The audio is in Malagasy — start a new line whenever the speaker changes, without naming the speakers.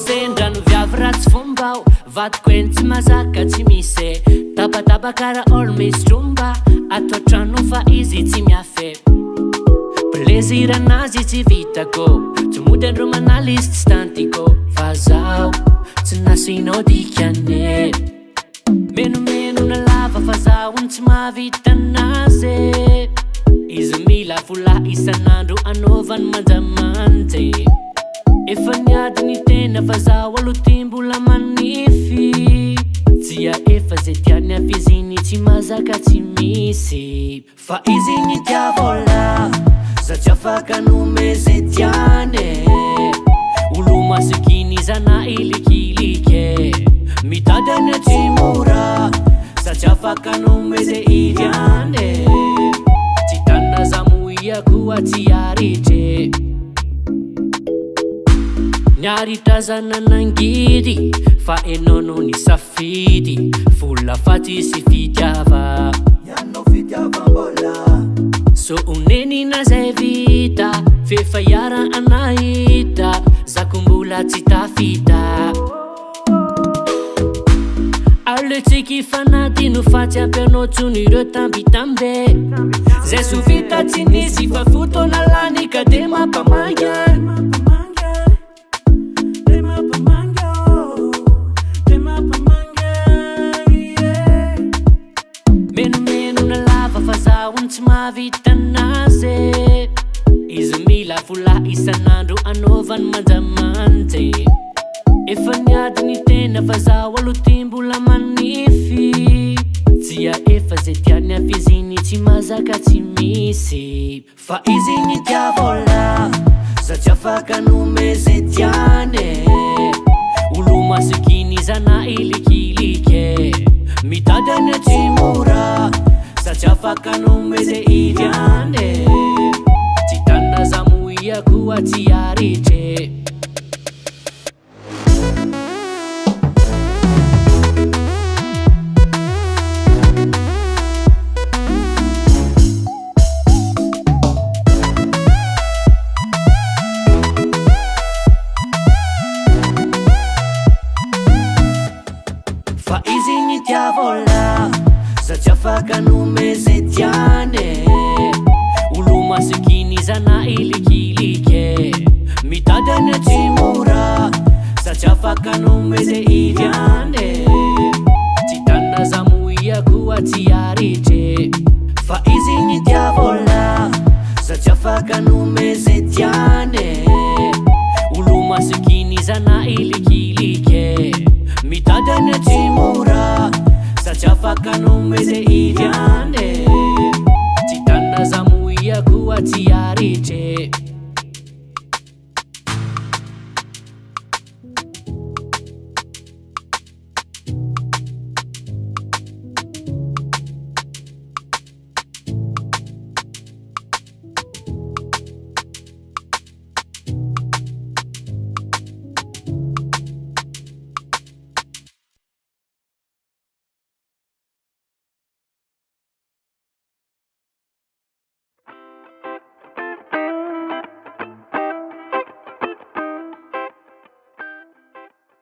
sendra no viavy ratsy fombao vatiko eny tsy mazaka tsy misy tabataba kara olo misy tromba ato antrano fa izy tsy miafe plaisir anazy tsy vitako tsy mody andro manaly izy tsy tantiko fa zaho tsy nasinao dikane menomeno na lava fa zaho tsy mahavita anazy izy mila vola isanandro anaovany manjamante efa niady ny tena fa zaho aloha mbola manify tsia efa zay tiany avy izy ny tsy mazaka tsy misy fa izy ny tiavola za tsy afaka nome zay tiane olo masikiny zana ilikilike mitadany tsy mora za tsy afaka nome zay iriane tsy tanina za moiako atsy aritre Nyaritra zananangiry fa enono ny safidy vola fa tsisy fitiava
Ianao fitiava mbola
so uneni na zay vita fefa yara anahita zako mbola tsy tafita aletsiky fanadino fa tsy ampianao tsonireo tambitambe zay sovita tsy nisy fa fotona lany ka de mampamangany menomeno na lava fa zaho tsy mahavita anazy izy mila vola isanandro anaovany manjamante efa niady ny tena fa zaho aloha mbola manify tsia efa zay tiany avy izy ny tsy mazaka tsy misy fa izy ny tiavola za tsy afaka nome zay tiane olo masikiny zana ilikilike mitadany tsy mora za tsy afaka nome zay iriane tsy tanina za moiako atsy aritre fa izy ny tiavola za tsy afaka nome zay tiane olo masikiny zana ilikilike mitadany tsy mora za tsy afaka nome zay iriane tsy tanina za moiako atsy aritre fa izy ny tiavola za tsy afaka nome zay tiane olo masikiny zana ilikilike mitadany tsy mora za tsy afaka nome zay iriane tsy tanina za moiako atsy aritre